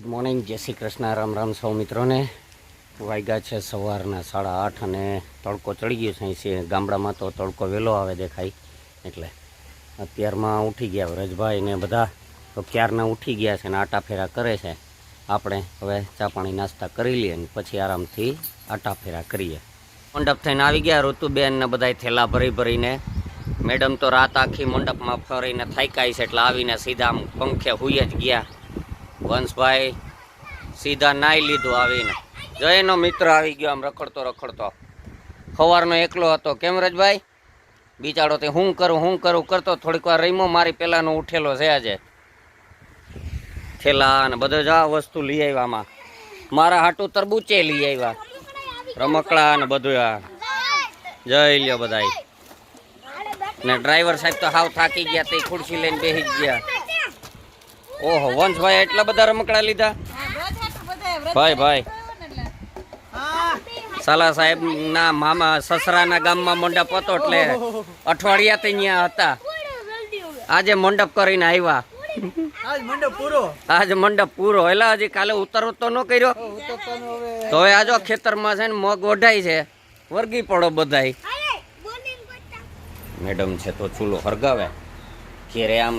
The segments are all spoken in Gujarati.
મોર્નિંગ, જય શ્રી કૃષ્ણ, રામ રામ સૌ મિત્રોને. વાગ્યા છે સવારના 8:30 અને તડકો ચડી ગયો છે. અહીં ગામડામાં તો તડકો વહેલો આવે દેખાય, એટલે અત્યારમાં ઉઠી ગયા વ્રજભાઈ ને બધા તો ક્યારના ઉઠી ગયા છે ને આટા ફેરા કરે છે. આપણે હવે ચા પાણી નાસ્તા કરી લઈએ ને પછી આરામથી આટા ફેરા કરીએ. મંડપ થઈને આવી ગયા ઋતુબેન ને બધા થેલા ભરી ભરીને. મેડમ તો રાત આખી મંડપમાં ફરીને થાક્યા છે એટલે આવીને સીધા પંખે હુઈ જ ગયા. વંશભાઈ સીધા નાઈ લીધું આવીને. જયનો મિત્ર આવી ગયો આમ રખડતો રખડતો. સવારનો એકલો હતો. કેમ રજભાઈ? બિચારો તે હું કરું કરતો થોડીક વાર રહીમો. મારી પેલાનો ઉઠેલો છે આજે. થેલા ને બધો જ આ વસ્તુ લઈ આવ્યા. આમાં મારા હાટું તરબૂચે લઈ આવ્યા, રમકડા ને બધું. આ જઈ લ્યો બધાય. ને ડ્રાઈવર સાહેબ તો હાવ થાકી ગયા, તે ખુરશી લઈને બેસી ગયા. ઓહો, વંશભાઈ એટલા બધા રમકડા લીધા? ભાઈ સાલા સાહેબ ના મામા સસરાના ગામમાં મંડપ હતો એટલે અઠવાડિયા ત્યાં હતા. આજે મંડપ કરીને આવ્યા. આજ મંડપ પૂરો. એટલે હજી કાલે ઉતરવો તો ન કર્યો. તો હવે આજો ખેતરમાં છે ને મગ વઢાય છે. વર્ગી પડો બધાય. મેડમ છે તો ચૂલો હરગાવે. ઘેરે આમ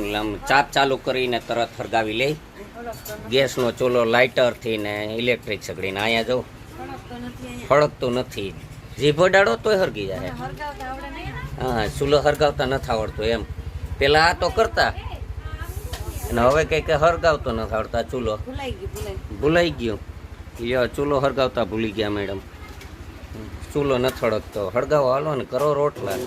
ચાપ ચાલુ કરીને તરત હરગાવી લે. ગેસનો ચૂલો લાઇટરથી ને ઇલેક્ટ્રિક સગડીને. અહીંયા જો ફળકતું નથી. જીભ અડાડો તોય હરગી જાય. હા, ચૂલો હરગાવતા નથી આવડતું એમ. પેલા આ તો કરતા અને હવે કઈ હરગાવતો નથી આવડતા. ચૂલો ભૂલાઈ ગયો. લ્યો, ચૂલો હરગાવતા ભૂલી ગયા મેડમ. ચૂલો નથી હળગતો. હળગાવો હાલો ને કરો રોટલા.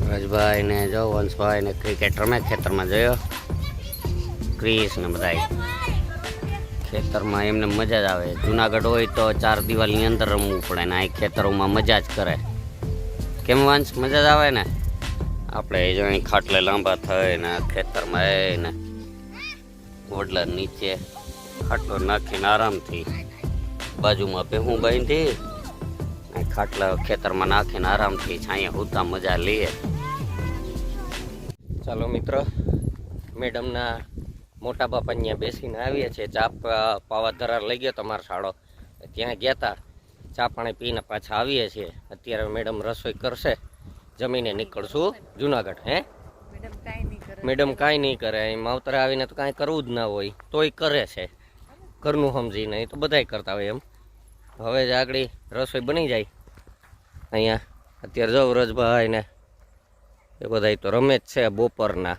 રાજભાઈ ને જો વંશભાઈ ને ક્રિકેટ રમે. ખેતરમાં જોયો ક્રિસ ને બધા ખેતરમાં. એમને મજા જ આવે. જુનાગઢ હોય તો 4 દિવાલની અંદર રમવું પડે ને આ ખેતરોમાં મજા જ કરે. કેમ વંશ? મજા જ આવે ને. આપણે જો અહીં ખાટલે લાંબા થાય ને ખેતરમાં ને વડલા નીચે ખાટલો નાખીને આરામથી બાજુમાં ભેહું બાંધી ખાટલા ખેતરમાં નાખીને આરામથી છાંયા હુતા મજા લઈએ. ચાલો મિત્ર, મેડમના મોટા બાપા ત્યાં બેસીને આવીએ છીએ. ચા પાવા ધરાર લઈ ગયો તમારો શાળો, ત્યાં ગયા હતા. ચા પાણી પીને પાછા આવીએ છીએ. અત્યારે મેડમ રસોઈ કરશે. જમીને નીકળશું જુનાગઢ. હે મેડમ કાંઈ નહીં કરે. અહીં માવતરે આવીને તો કાંઈ કરવું જ ના હોય તોય કરે છે. ઘરનું સમજીને એ તો બધાય કરતા હોય એમ. હવે જ આગળ રસોઈ બની જાય. અહીંયા અત્યારે જો વ્રજભાઈ ને એ બધા તો રમે જ છે બપોરના.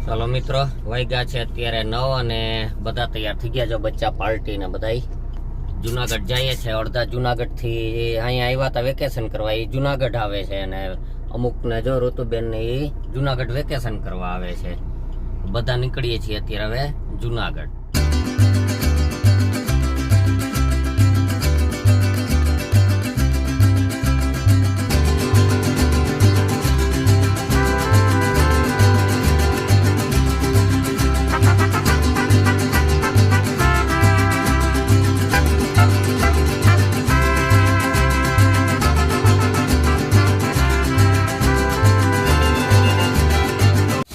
ચાલો મિત્રો, વાગ્યા છે અત્યારે 9 અને બધા તૈયાર થઈ ગયા. જો બચ્ચા પાર્ટી ને બધા જુનાગઢ જઈએ છે. અડધા જુનાગઢથી અહીંયા આવ્યા હતા વેકેશન કરવા, એ જુનાગઢ આવે છે. અને અમુકને જો ઋતુબેન ને એ જુનાગઢ વેકેશન કરવા આવે છે. બધા નીકળીએ છીએ અત્યારે હવે જુનાગઢ.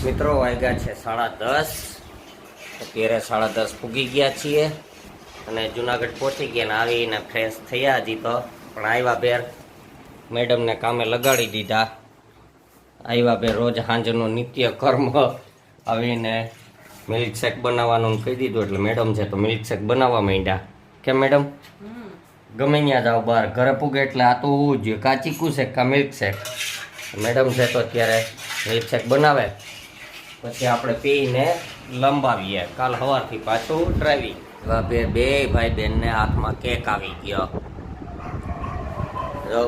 મિત્રો વાગ્યા છે 10:30. અત્યારે 10:30 પૂગી ગયા છીએ અને જુનાગઢ પહોંચી ગયા. ને આવીને ફ્રેશ થયા હજી તો, પણ આવ્યા બેર મેડમને કામે લગાડી દીધા. આવ્યા બેર રોજ સાંજનો નિત્ય કર્મ. આવીને મિલ્કશેક બનાવવાનું કહી દીધું એટલે મેડમ છે તો મિલ્કશેક બનાવવા માંડ્યા. કેમ મેડમ? ગમે ત્યાં જાઓ બહાર, ઘરે પૂગે એટલે આ તો હોવું જોઈએ. કા ચીકુ શેક કા મિલ્કશેક. મેડમ છે તો અત્યારે મિલ્કશેક બનાવે. પછી આપણે પીને લંબાવીએ. કાલ સવારથી પાછું ડ્રાઇવિંગ. બે ભાઈ બહેનને હાથમાં કેક આવી ગયો. જો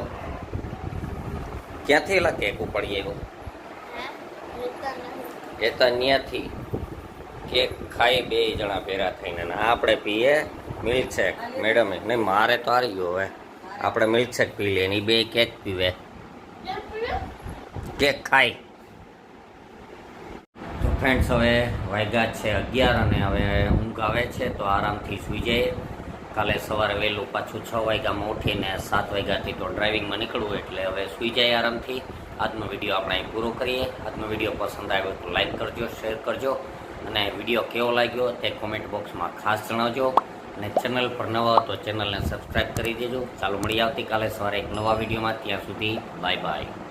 ક્યાંથી એલા કેક ઉપાડી આવ્યો? એ તો ત્યાંથી કેક ખાઈ 2 જણા ભેરા થઈને. આપણે પીએ મિલ્કશેક. મેડમ નહીં, મારે તો હારી ગયો. હવે આપણે મિલ્કશેક પી લઈએ ને 2 કેક પીવે. કેક ખાઈ ફ્રેન્ડ્સ હવે વાગ્યા છે 11 અને હવે ઊંઘ આવે છે તો આરામથી સૂઈ જઈએ. કાલે સવારે વહેલું પાછું 6 વાગ્યામાં ઉઠીને 7 વાગ્યાથી તો ડ્રાઇવિંગમાં નીકળવું એટલે હવે સૂઈ જાય આરામથી. આજનો વિડીયો આપણે અહીં પૂરો કરીએ. આજનો વિડીયો પસંદ આવ્યો તો લાઈક કરજો, શેર કરજો અને વિડીયો કેવો લાગ્યો તે કોમેન્ટ બોક્સમાં ખાસ જણાવજો. અને ચેનલ પર નવા હો તો ચેનલને સબસ્ક્રાઈબ કરી દેજો. ચાલો મળીએ આવતીકાલે સવારે એક નવા વિડીયોમાં. ત્યાં સુધી બાય બાય.